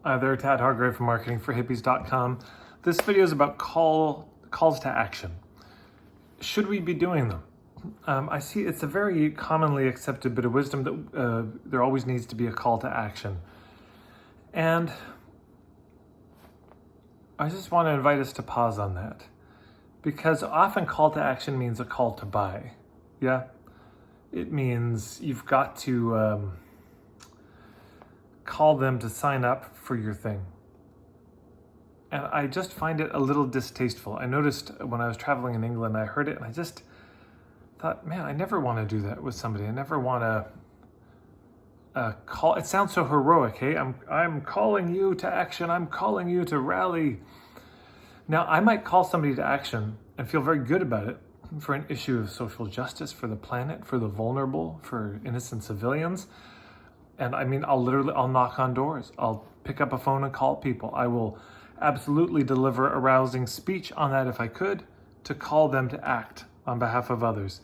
Hi there, Tad Hargrave from marketingforhippies.com. This video is about calls to action. Should we be doing them? I see it's a very commonly accepted bit of wisdom that there always needs to be a call to action. And I just want to invite us to pause on that. Because often call to action means a call to buy. Yeah? It means you've got to call them to sign up for your thing. And I just find it a little distasteful. I noticed when I was traveling in England, I heard it and I just thought, man, I never want to do that with somebody. I never want to call. It sounds so heroic, hey? I'm calling you to action. I'm calling you to rally. Now, I might call somebody to action and feel very good about it for an issue of social justice, for the planet, for the vulnerable, for innocent civilians. And I mean, I'll knock on doors. I'll pick up a phone and call people. I will absolutely deliver a rousing speech on that if I could, to call them to act on behalf of others.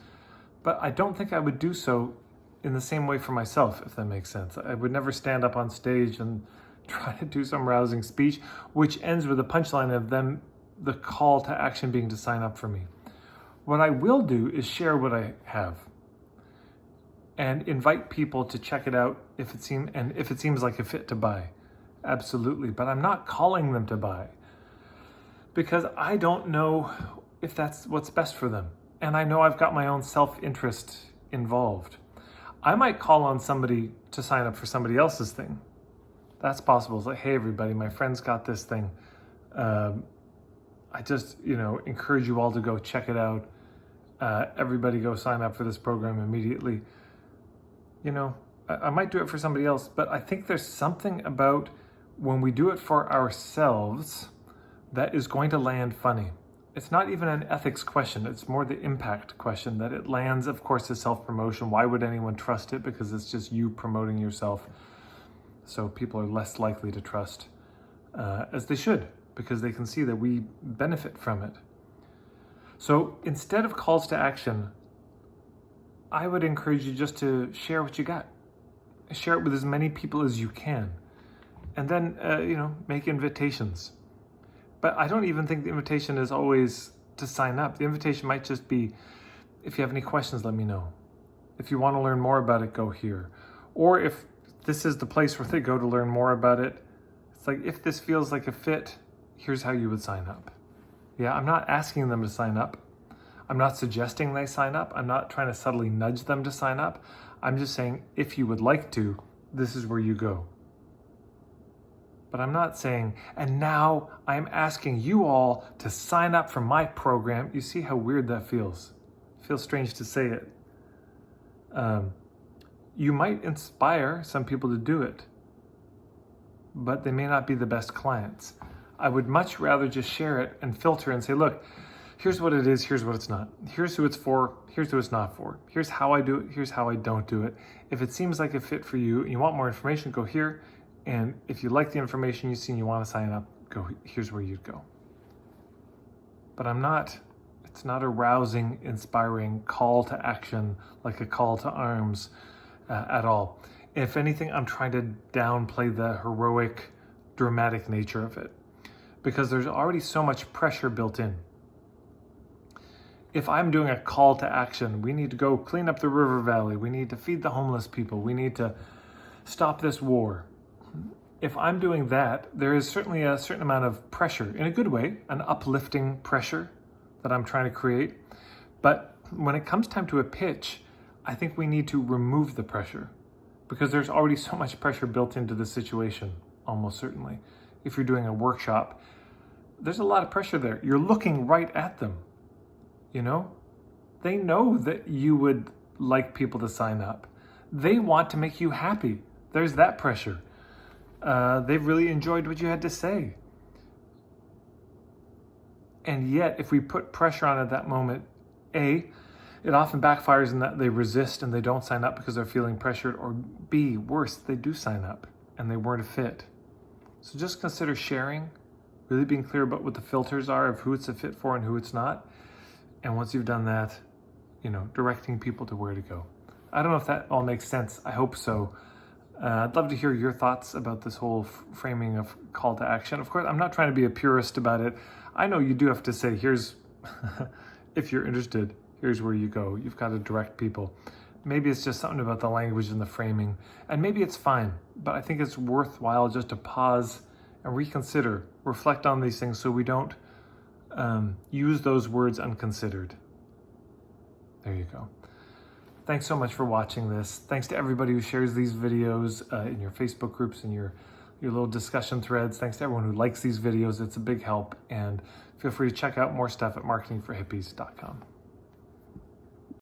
But I don't think I would do so in the same way for myself, if that makes sense. I would never stand up on stage and try to do some rousing speech, which ends with a punchline of them, the call to action being to sign up for me. What I will do is share what I have and invite people to check it out if it seems like a fit to buy. Absolutely. But I'm not calling them to buy because I don't know if that's what's best for them. And I know I've got my own self-interest involved. I might call on somebody to sign up for somebody else's thing. That's possible. It's like, hey, everybody, my friend's got this thing. I just, encourage you all to go check it out. Everybody go sign up for this program immediately. I might do it for somebody else, but I think there's something about when we do it for ourselves that is going to land funny. It's not even an ethics question. It's more the impact question that it lands, of course, as self-promotion. Why would anyone trust it? Because it's just you promoting yourself. So people are less likely to trust, as they should, because they can see that we benefit from it. So instead of calls to action, I would encourage you just to share what you got. Share it with as many people as you can. And then, make invitations. But I don't even think the invitation is always to sign up. The invitation might just be, if you have any questions, let me know. If you want to learn more about it, go here. Or if this is the place where they go to learn more about it, it's like, if this feels like a fit, here's how you would sign up. Yeah, I'm not asking them to sign up. I'm not suggesting they sign up. I'm not trying to subtly nudge them to sign up. I'm just saying, if you would like to, this is where you go. But I'm not saying, and now I'm asking you all to sign up for my program. You see how weird that feels? It feels strange to say it. You might inspire some people to do it, but they may not be the best clients. I would much rather just share it and filter and say, look, here's what it is, here's what it's not. Here's who it's for, here's who it's not for. Here's how I do it, here's how I don't do it. If it seems like a fit for you and you want more information, go here. And if you like the information you see and you want to sign up, here's where you'd go. But it's not a rousing, inspiring call to action, like a call to arms at all. If anything, I'm trying to downplay the heroic, dramatic nature of it because there's already so much pressure built in. If I'm doing a call to action, we need to go clean up the river valley. We need to feed the homeless people. We need to stop this war. If I'm doing that, there is certainly a certain amount of pressure, in a good way, an uplifting pressure that I'm trying to create. But when it comes time to a pitch, I think we need to remove the pressure because there's already so much pressure built into the situation, almost certainly. If you're doing a workshop, there's a lot of pressure there. You're looking right at them. They know that you would like people to sign up. They want to make you happy. There's that pressure. They've really enjoyed what you had to say. And yet, if we put pressure on at that moment, A, it often backfires in that they resist and they don't sign up because they're feeling pressured, or B, worse, they do sign up and they weren't a fit. So just consider sharing, really being clear about what the filters are of who it's a fit for and who it's not. And once you've done that, directing people to where to go. I don't know if that all makes sense. I hope so. I'd love to hear your thoughts about this whole framing of call to action. Of course, I'm not trying to be a purist about it. I know you do have to say, here's, if you're interested, here's where you go. You've got to direct people. Maybe it's just something about the language and the framing, and maybe it's fine, but I think it's worthwhile just to pause and reconsider, reflect on these things so we don't use those words unconsidered. There you go. Thanks so much for watching this. Thanks to everybody who shares these videos in your Facebook groups and your little discussion threads. Thanks to everyone who likes these videos. It's a big help. And feel free to check out more stuff at marketingforhippies.com.